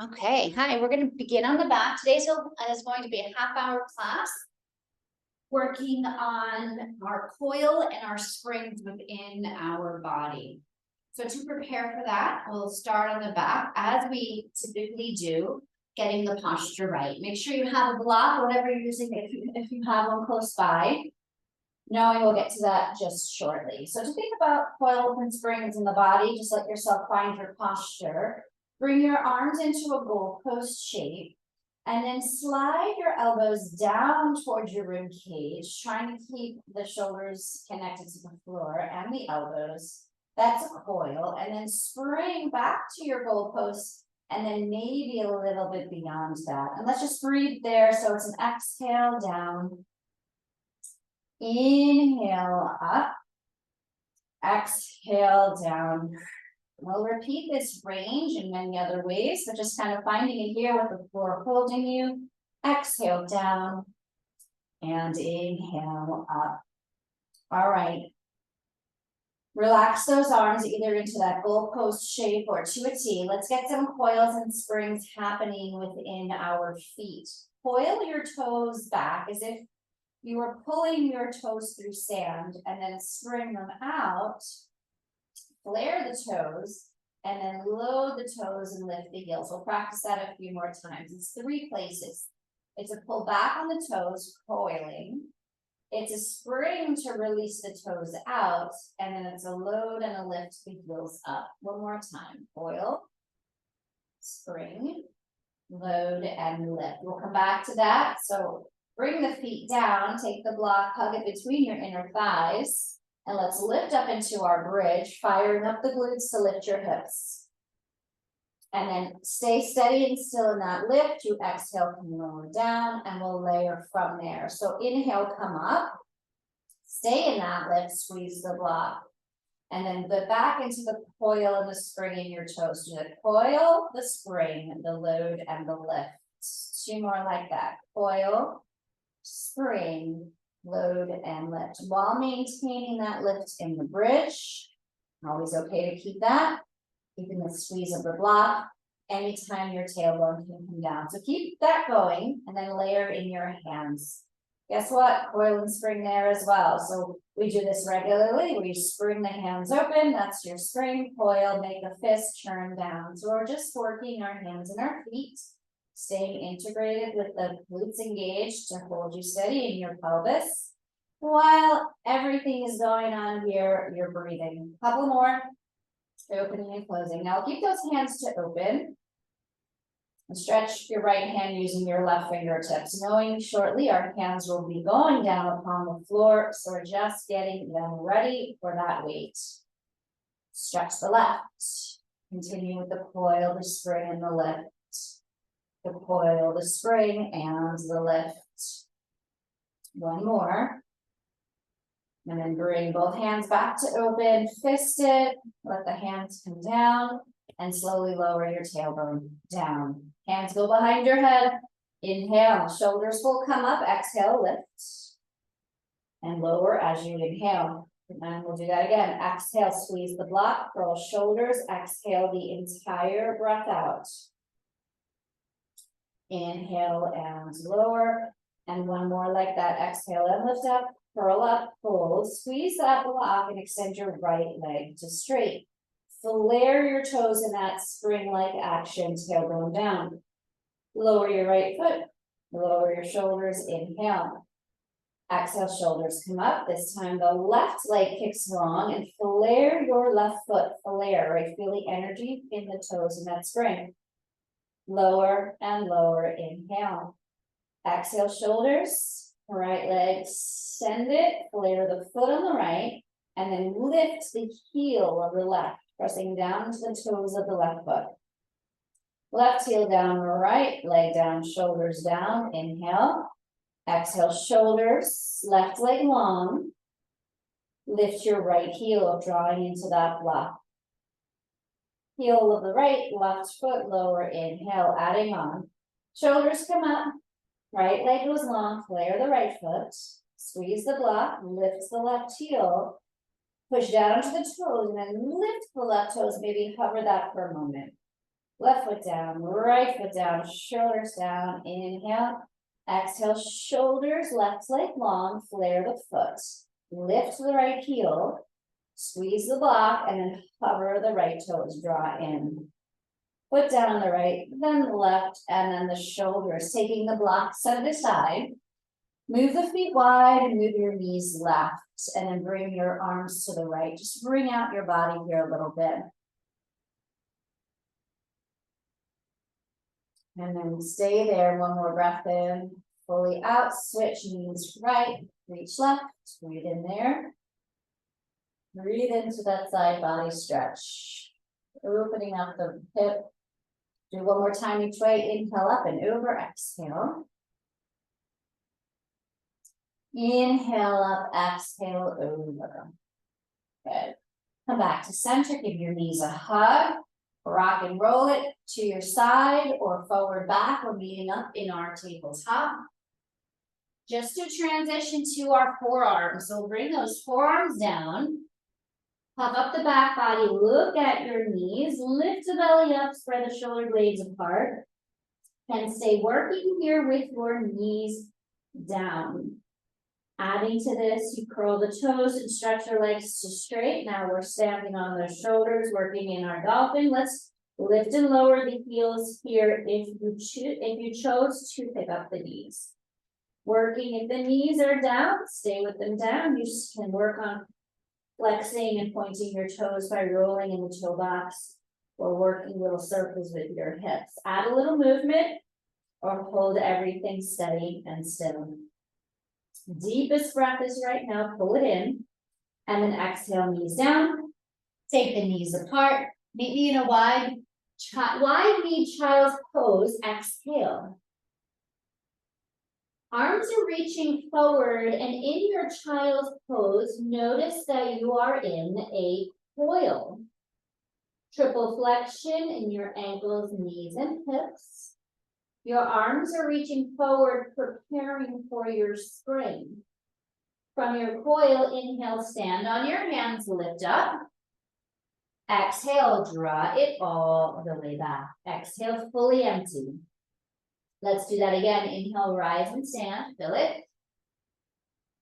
Okay, hi, we're going to begin on the back. Today's is going to be a half-hour class working on our coil and our springs within our body. So to prepare for that, we'll start on the back as we typically do, getting the posture right. Make sure you have a block, whatever you're using, if you have one close by, knowing we'll get to that just shortly. So to think about coil and springs in the body, just let yourself find your posture. Bring your arms into a goalpost shape and then slide your elbows down towards your rib cage, trying to keep the shoulders connected to the floor and the elbows. That's a coil. And then spring back to your goalpost and then maybe a little bit beyond that. And let's just breathe there. So it's an exhale down. Inhale up. Exhale down. We'll repeat this range in many other ways, but just kind of finding it here with the floor holding you. Exhale down and inhale up. All right. Relax those arms either into that goalpost shape or to a T. Let's get some coils and springs happening within our feet. Coil your toes back as if you were pulling your toes through sand and then spring them out. Flare the toes, and then load the toes and lift the heels. We'll practice that a few more times. It's 3 places. It's a pull back on the toes, coiling. It's a spring to release the toes out, and then it's a load and a lift the heels up. One more time. Coil, spring, load, and lift. We'll come back to that. So bring the feet down, take the block, hug it between your inner thighs. And let's lift up into our bridge, firing up the glutes to lift your hips. And then stay steady and still in that lift. You exhale, come lower down, and we'll layer from there. So inhale, come up. Stay in that lift, squeeze the block. And then the back into the coil and the spring in your toes. Do the coil, the spring, the load, and the lift. 2 more like that. Coil, spring, load, and lift while maintaining that lift in the bridge. Always okay to keep that. Keeping the squeeze of the block. Anytime your tailbone can come down. So keep that going and then layer in your hands. Guess what? Coil and spring there as well. So we do this regularly. We spring the hands open. That's your spring. Coil, make a fist, turn down. So we're just working our hands and our feet. Staying integrated with the glutes engaged to hold you steady in your pelvis. While everything is going on here, you're breathing. Couple more. Opening and closing. Now keep those hands to open. And stretch your right hand using your left fingertips. Knowing shortly our hands will be going down upon the floor. So we're just getting them ready for that weight. Stretch the left. Continue with the coil, the spring, and the lift. The coil, the spring, and the lift. One more. And then bring both hands back to open, fist it, let the hands come down, and slowly lower your tailbone down. Hands go behind your head. Inhale, shoulders will come up, exhale, lift. And lower as you inhale. And we'll do that again. Exhale, squeeze the block, curl shoulders, exhale the entire breath out. Inhale and lower, and one more like that. Exhale and lift up, curl up, pull, squeeze that block and extend your right leg to straight. Flare your toes in that spring-like action, tailbone down. Lower your right foot, lower your shoulders, inhale. Exhale, shoulders come up. This time the left leg kicks long and flare your left foot, flare, right? Feel the energy in the toes in that spring. Lower and lower, inhale. Exhale, shoulders, right leg, send it, flare the foot on the right, and then lift the heel of the left, pressing down to the toes of the left foot. Left heel down, right leg down, shoulders down, inhale. Exhale, shoulders, left leg long. Lift your right heel up, drawing into that block. Heel of the right, left foot, lower, inhale, adding on. Shoulders come up, right leg goes long, flare the right foot, squeeze the block, lift the left heel, push down to the toes, and then lift the left toes, maybe hover that for a moment. Left foot down, right foot down, shoulders down, inhale. Exhale, shoulders left leg long, flare the foot. Lift the right heel, squeeze the block, and then hover the right toes, draw in. Foot down on the right, then the left, and then the shoulders, taking the block side to side. Move the feet wide and move your knees left, and then bring your arms to the right. Just bring out your body here a little bit. And then stay there, one more breath in, fully out, switch knees right, reach left, breathe in there. Breathe into that side body stretch, opening up the hip. Do one more time each way, inhale up and over, exhale. Inhale up, exhale over. Good. Come back to center, give your knees a hug. Rock and roll it to your side or forward back. We're meeting up in our tabletop. Just to transition to our forearms. So bring those forearms down. Puff up the back body, look at your knees, lift the belly up, spread the shoulder blades apart. And stay working here with your knees down. Adding to this, you curl the toes and stretch your legs to straight. Now we're standing on the shoulders, working in our dolphin. Let's lift and lower the heels here if you chose to pick up the knees. Working if the knees are down, stay with them down. You can work on flexing and pointing your toes by rolling in the toe box or working little circles with your hips. Add a little movement or hold everything steady and still. Deepest breath is right now, pull it in, and then exhale, knees down. Take the knees apart, meet me in a wide knee child's pose, exhale. Arms are reaching forward, and in your child's pose, notice that you are in a coil. Triple flexion in your ankles, knees, and hips. Your arms are reaching forward, preparing for your spring. From your coil, inhale, stand on your hands, lift up. Exhale, draw it all the way back. Exhale, fully empty. Let's do that again. Inhale, rise and stand, fill it.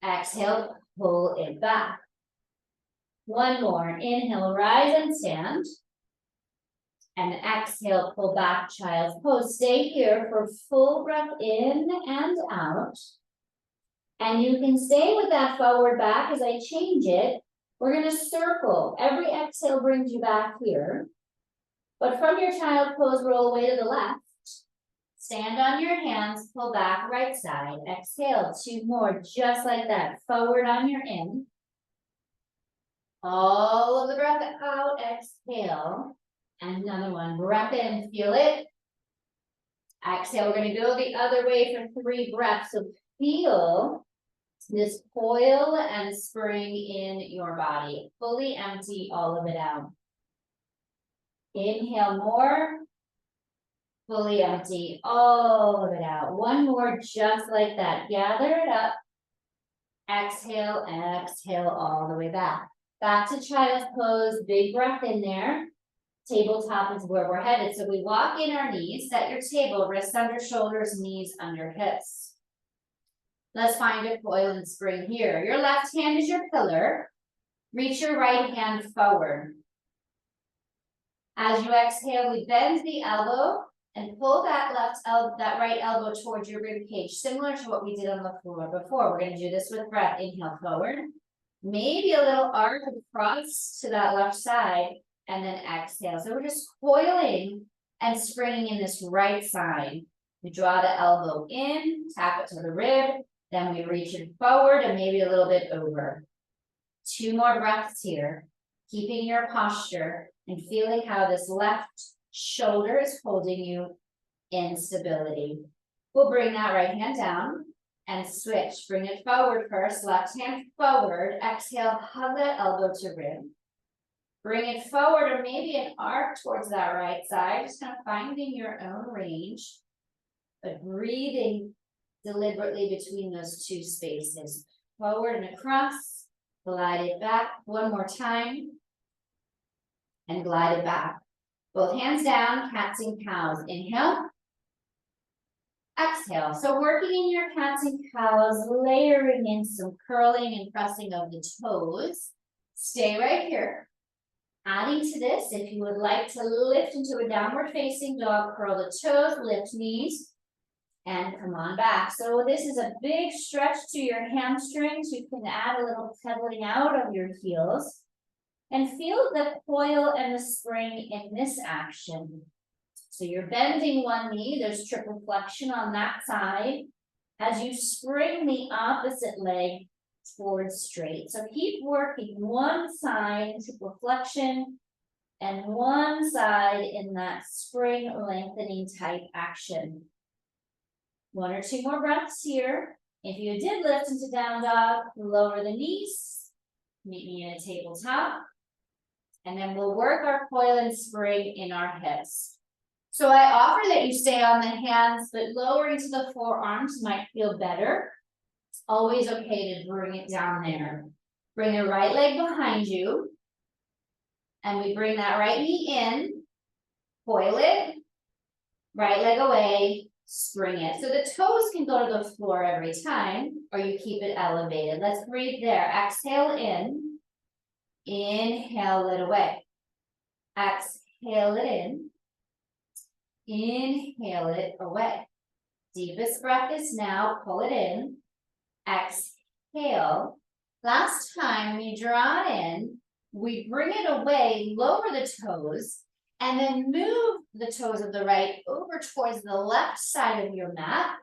Exhale, pull it back. One more. Inhale, rise and stand. And exhale, pull back, child's pose. Stay here for full breath in and out. And you can stay with that forward back as I change it. We're going to circle. Every exhale brings you back here. But from your child pose, roll away to the left. Stand on your hands, pull back, right side. Exhale, two more, just like that. Forward on your in. All of the breath out, exhale. And another one, breath in, feel it. Exhale, we're going to go the other way for 3 breaths. So feel this coil and spring in your body. Fully empty all of it out. Inhale more. Fully empty all of it out. One more just like that. Gather it up. Exhale, exhale all the way back. Back to child's pose. Big breath in there. Tabletop is where we're headed. So we walk in our knees, set your table, wrists under shoulders, knees under hips. Let's find a coil and spring here. Your left hand is your pillar. Reach your right hand forward. As you exhale, we bend the elbow and pull that right elbow towards your rib cage, similar to what we did on the floor before. We're going to do this with breath. Inhale forward. Maybe a little arc across to that left side. And then exhale. So we're just coiling and springing in this right side. We draw the elbow in, tap it to the rib, then we reach it forward and maybe a little bit over. 2 more breaths here, keeping your posture and feeling how this left shoulder is holding you in stability. We'll bring that right hand down and switch. Bring it forward first, left hand forward. Exhale, hug that elbow to rib. Bring it forward or maybe an arc towards that right side, just kind of finding your own range, but breathing deliberately between those 2 spaces. Forward and across, glide it back. One more time, and glide it back. Both hands down, cats and cows. Inhale. Exhale. So working in your cats and cows, layering in some curling and pressing of the toes. Stay right here. Adding to this, if you would like to lift into a downward facing dog, curl the toes, lift knees, and come on back. So this is a big stretch to your hamstrings. You can add a little pedaling out of your heels. And feel the coil and the spring in this action. So you're bending one knee, there's triple flexion on that side, as you spring the opposite leg towards straight. So keep working one side, triple flexion, and one side in that spring lengthening type action. 1 or 2 more breaths here. If you did lift into down dog, lower the knees, meet me in a tabletop, and then we'll work our coil and spring in our hips. So I offer that you stay on the hands, but lowering to the forearms might feel better. It's always okay to bring it down there. Bring your right leg behind you. And we bring that right knee in, coil it, right leg away, spring it. So the toes can go to the floor every time, or you keep it elevated. Let's breathe there. Exhale in, inhale it away. Exhale it in, inhale it away. Deepest breath is now, pull it in, exhale. Last time we draw in, we bring it away, lower the toes, and then move the toes of the right over towards the left side of your mat,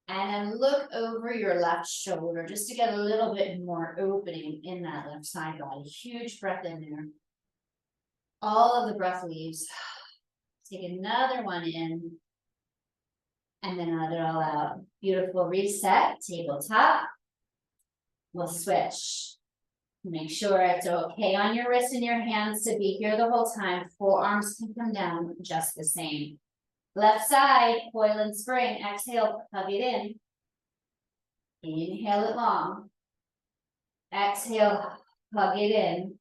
and then look over your left shoulder just to get a little bit more opening in that left side body. Huge breath in there. All of the breath leaves. Take another one in, and then let it all out. Beautiful reset, tabletop. We'll switch. Make sure it's okay on your wrists and your hands to be here the whole time. Forearms can come down just the same. Left side, coil and spring. Exhale, hug it in. Inhale it long. Exhale, hug it in.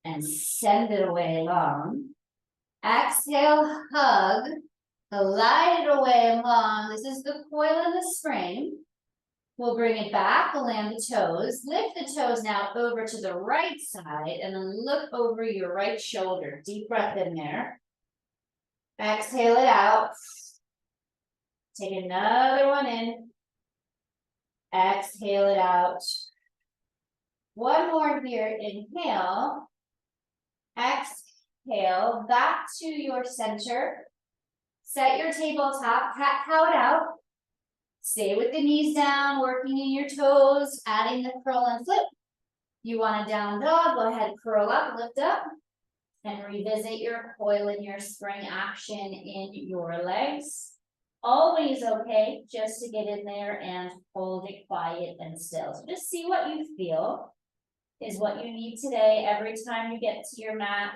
And send it away long. Exhale, hug. Glide it away long. This is the coil and the spring. We'll bring it back, we'll land the toes. Lift the toes now over to the right side and then look over your right shoulder. Deep breath in there. Exhale it out. Take another one in. Exhale it out. One more here. Inhale. Exhale. Back to your center. Set your tabletop. Cat-cow it out. Stay with the knees down, working in your toes, adding the curl and flip. You want a down dog, go ahead, curl up, lift up, and revisit your coil and your spring action in your legs. Always okay, just to get in there and hold it quiet and still. So just see what you feel is what you need today. Every time you get to your mat,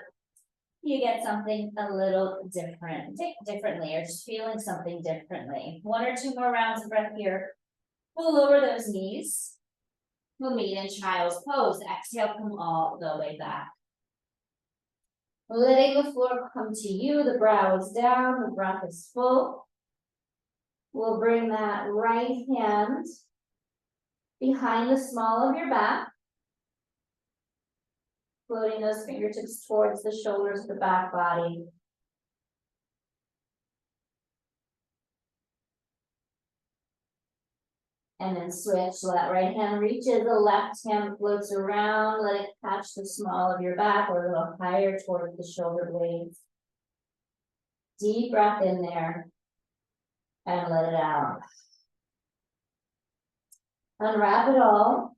you get something a little differently, or just feeling something differently. 1 or 2 more rounds of breath here. We'll lower those knees. We'll meet in child's pose. Exhale, come all the way back. Letting the floor come to you, the brow is down, the breath is full. We'll bring that right hand behind the small of your back. Floating those fingertips towards the shoulders of the back body. And then switch, so that right hand reaches, the left hand floats around, let it catch the small of your back or a little higher towards the shoulder blades. Deep breath in there and let it out. Unwrap it all,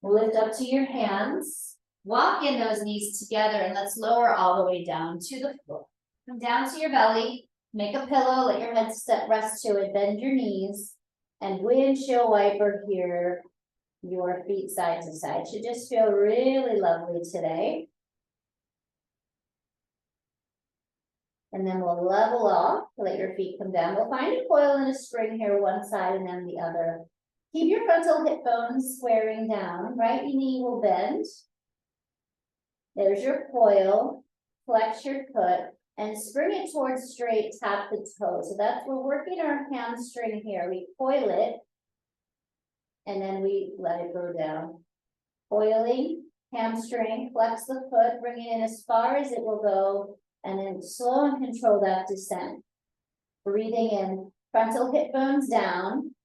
lift up to your hands. Walk in those knees together and let's lower all the way down to the floor. Come down to your belly, make a pillow, let your head rest to it, bend your knees, and windshield wiper here, your feet side to side. Should just feel really lovely today. And then we'll level off, let your feet come down. We'll find a coil and a spring here, one side and then the other. Keep your frontal hip bones squaring down, right knee will bend. There's your coil. flex your foot, and spring it towards straight, tap the toe. So that's, we're working our hamstring here. We coil it. And then we let it go down. Coiling, hamstring, flex the foot, bring it in as far as it will go, and then slow and control that descent. Breathing in, frontal hip bones down.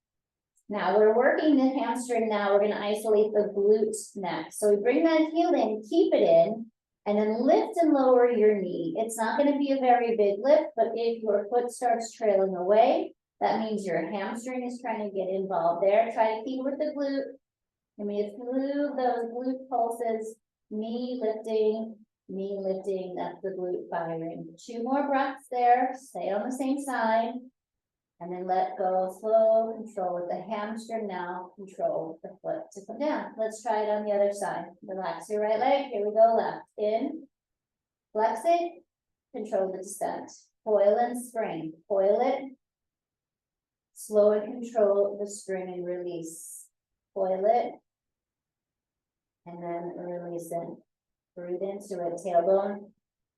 Now we're working the hamstring now, we're gonna isolate the glute next. So we bring that heel in, keep it in, and then lift and lower your knee. It's not gonna be a very big lift, but if your foot starts trailing away, that means your hamstring is trying to get involved there. Try to keep with the glute. And we move those glute pulses, knee lifting, that's the glute firing. 2 more breaths there, stay on the same side. And then let go, slow control with the hamstring now, control the foot to come down. Let's try it on the other side. Relax your right leg, here we go, left, in, flex it, control the descent. Coil and spring, coil it, slow and control the spring and release. Coil it, and then release it. Breathe into it, tailbone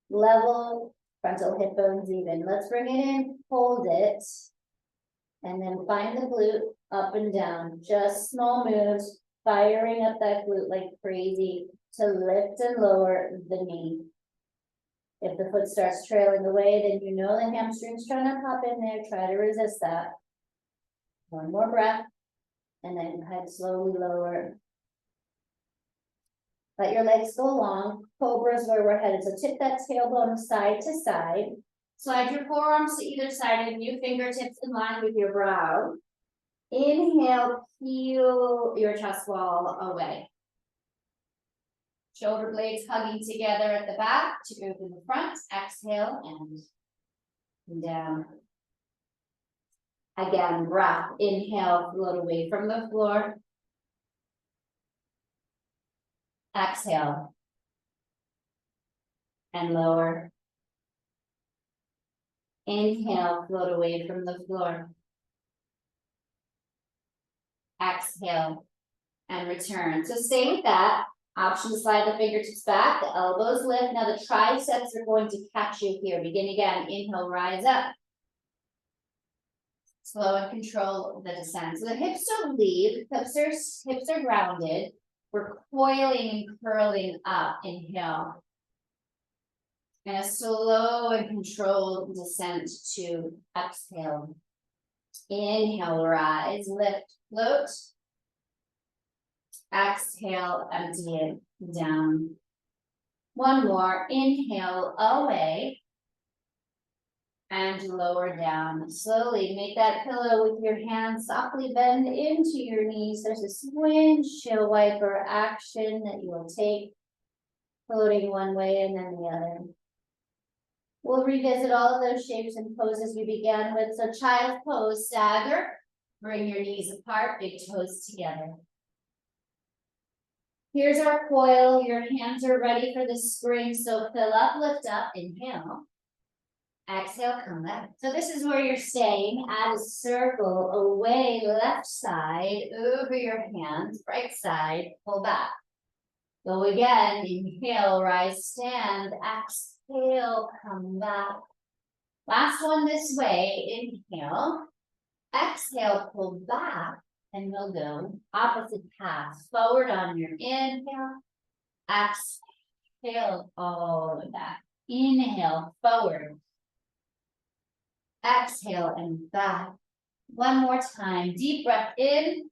level, frontal hip bones even. Let's bring it in, hold it. And then find the glute up and down, just small moves, firing up that glute like crazy to lift and lower the knee. If the foot starts trailing away, then you know the hamstring's trying to pop in there, try to resist that. 1 more breath, and then head slowly lower. Let your legs go long, cobra is where we're headed, so tip that tailbone side to side. Slide your forearms to either side and your fingertips in line with your brow. Inhale, peel your chest wall away. Shoulder blades hugging together at the back to open the front. Exhale and down. Again, breath. Inhale, float away from the floor. Exhale. And lower. Inhale, float away from the floor. Exhale and return. So stay with that. Option to slide the fingertips back, the elbows lift. Now the triceps are going to catch you here. Begin again. Inhale, rise up. Slow and control the descent. So the hips don't leave, hips are grounded. We're coiling and curling up. Inhale. And a slow and controlled descent to exhale. Inhale, rise, lift, float. Exhale, empty it down. 1 more, inhale, away. And lower down. Slowly make that pillow with your hands, softly bend into your knees. There's this windshield wiper action that you will take, floating one way and then the other. We'll revisit all of those shapes and poses we began with. So child's pose, stagger, bring your knees apart, big toes together. Here's our coil, your hands are ready for the spring, so fill up, lift up, inhale. Exhale, come back. So this is where you're staying, add a circle away, left side, over your hands, right side, pull back. Go again, inhale, rise, stand, exhale, come back. Last one this way, inhale, exhale, pull back, and we'll go opposite path, forward on your inhale, exhale, all the way back. Inhale, forward. Exhale and back. 1 more time, deep breath in.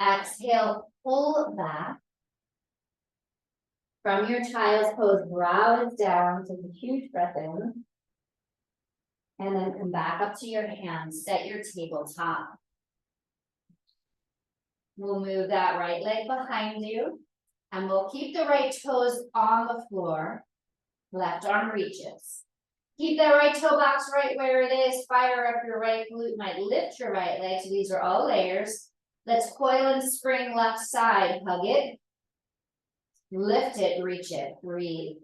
Exhale, pull back. From your child's pose, brow is down, take a huge breath in. And then come back up to your hands, set your tabletop. We'll move that right leg behind you, and we'll keep the right toes on the floor. Left arm reaches. Keep that right toe box right where it is. Fire up your right glute, might lift your right leg. So these are all layers. Let's coil and spring left side. Hug it. Lift it, reach it, breathe.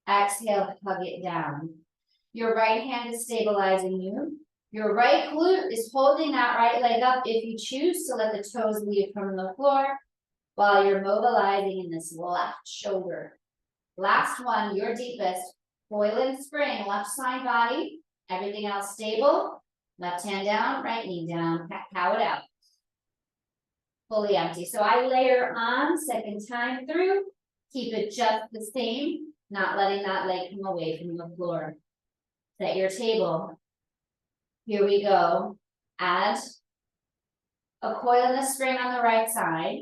Exhale, hug it down. Your right hand is stabilizing you. Your right glute is holding that right leg up if you choose to let the toes leave from the floor while you're mobilizing in this left shoulder. Last one, your deepest. Coil and spring, left side body. Everything else stable. Left hand down, right knee down. Cat-cow it out. Fully empty. So I layer on second time through. Keep it just the same, not letting that leg come away from the floor. Set your table. Here we go. Add a coil and a spring on the right side.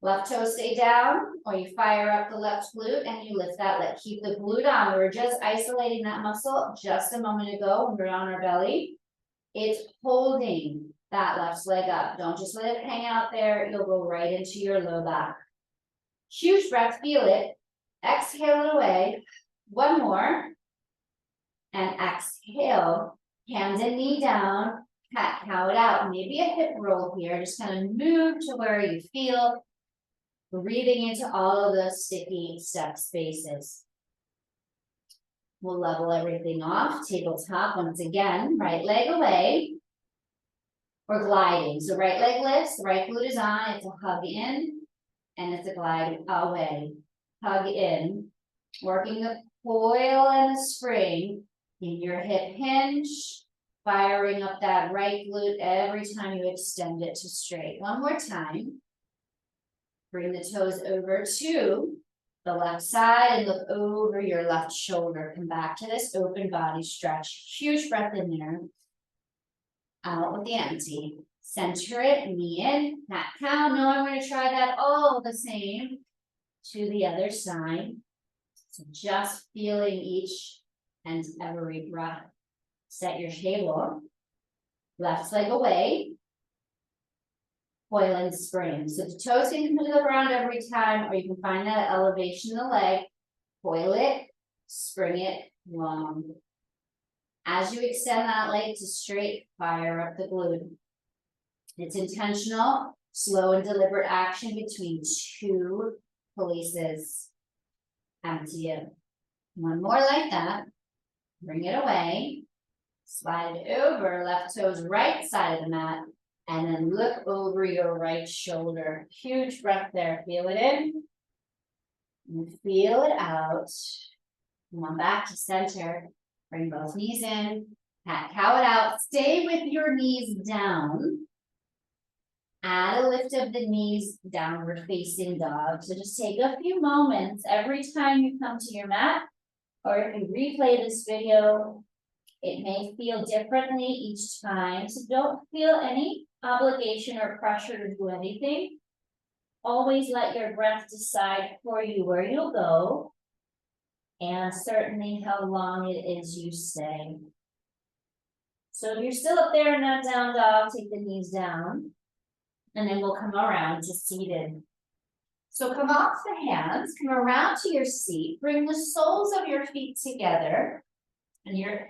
Left toe stay down, or you fire up the left glute and you lift that leg. Keep the glute on. We were just isolating that muscle just a moment ago when we were on our belly. It's holding that left leg up. Don't just let it hang out there. You'll go right into your low back. Huge breath, feel it. Exhale it away. One more. And exhale. Hands and knee down. Cat-cow it out. Maybe a hip roll here. Just kind of move to where you feel. Breathing into all of those sticky step spaces. We'll level everything off. Tabletop once again. Right leg away. We're gliding. So right leg lifts. The right glute is on. It's a hug in. And it's a glide away. Hug in. Working the coil and the spring in your hip hinge. Firing up that right glute every time you extend it to straight. One more time. Bring the toes over to the left side and look over your left shoulder. Come back to this open body stretch. Huge breath in there. Out with the empty. Center it, knee in, cat-cow. No, I'm going to try that all the same to the other side. So just feeling each and every breath. Set your table. Left leg away. Coil and spring. So the toes can come to the ground every time, or you can find that elevation in the leg. Coil it, spring it long. As you extend that leg to straight, fire up the glute. It's intentional, slow and deliberate action between two places. Empty it. One more like that. Bring it away. Slide it over, left toes right side of the mat. And then look over your right shoulder. Huge breath there. Feel it in. And feel it out. Come on back to center. Bring both knees in. Cat-cow it out. Stay with your knees down. Add a lift of the knees, downward facing dog. So just take a few moments every time you come to your mat. Or if you replay this video, it may feel differently each time. So don't feel any obligation or pressure to do anything. Always let your breath decide for you where you'll go. And certainly how long it is you stay. So if you're still up there in that down dog, take the knees down. And then we'll come around to seated. So come off the hands, come around to your seat, bring the soles of your feet together. And you're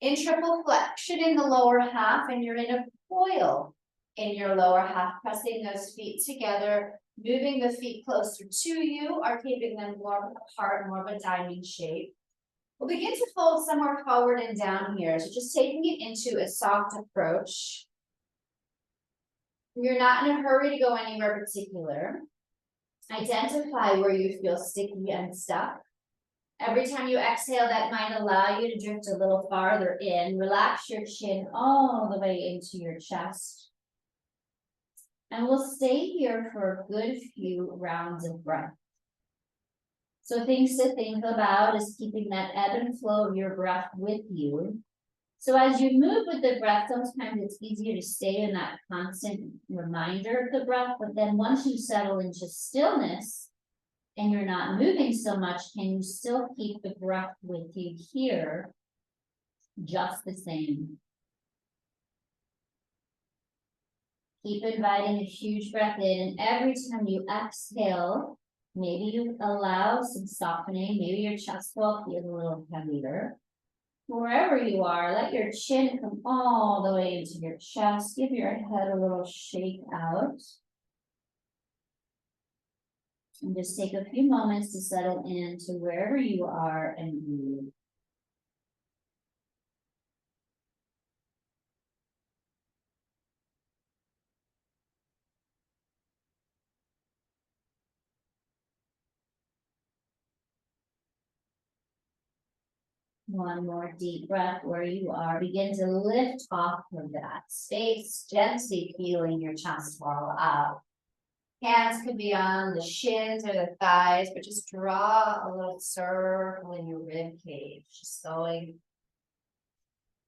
in triple flexion in the lower half, and you're in a coil in your lower half, pressing those feet together, moving the feet closer to you, or keeping them more apart, more of a diamond shape. We'll begin to fold somewhere forward and down here. So just taking it into a soft approach. You're not in a hurry to go anywhere particular. Identify where you feel sticky and stuck. Every time you exhale, that might allow you to drift a little farther in. Relax your chin all the way into your chest. And we'll stay here for a good few rounds of breath. So things to think about is keeping that ebb and flow of your breath with you. So as you move with the breath, sometimes it's easier to stay in that constant reminder of the breath, but then once you settle into stillness and you're not moving so much, can you still keep the breath with you here just the same? Keep inviting a huge breath in, and every time you exhale, maybe you allow some softening, maybe your chest wall feels a little heavier. Wherever you are, let your chin come all the way into your chest. Give your head a little shake out. And just take a few moments to settle into wherever you are and breathe. One more deep breath where you are. Begin to lift off of that space, gently feeling your chest wall out. Hands could be on the shins or the thighs, but just draw a little circle in your rib cage, just going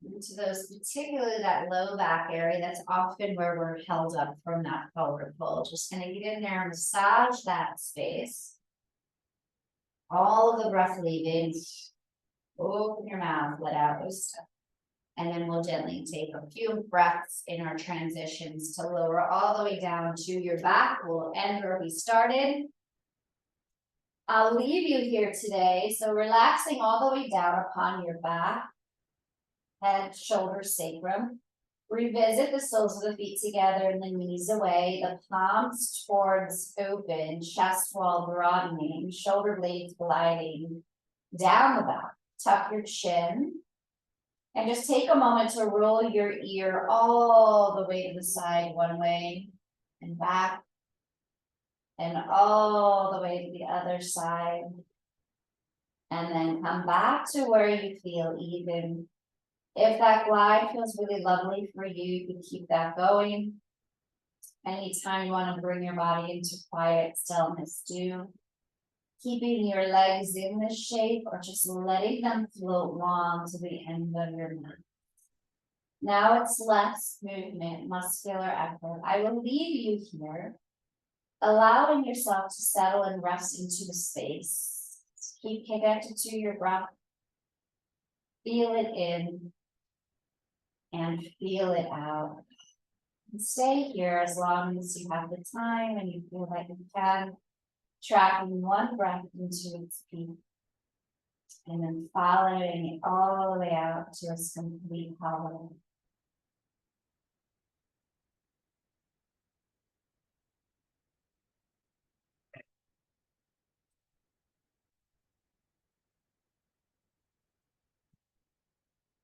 into those, particularly that low back area. That's often where we're held up from that forward fold. Just gonna get in there and massage that space. All of the breath leaving. Open your mouth, let out those stuff. And then we'll gently take a few breaths in our transitions to lower all the way down to your back. We'll end where we started. I'll leave you here today. So relaxing all the way down upon your back, head, shoulders, sacrum. Revisit the soles of the feet together and the knees away, the palms towards open, chest wall broadening, shoulder blades gliding down the back. Tuck your chin. And just take a moment to roll your ear all the way to the side, one way and back, and all the way to the other side. And then come back to where you feel even. If that glide feels really lovely for you, you can keep that going. Anytime you want to bring your body into quiet stillness, do. Keeping your legs in this shape or just letting them float long to the end of your mat. Now it's less movement, muscular effort. I will leave you here, allowing yourself to settle and rest into the space. Keep connected to your breath. Feel it in and feel it out. And stay here as long as you have the time and you feel like you can. Tracking one breath into its peak and then following it all the way out to its complete hollow.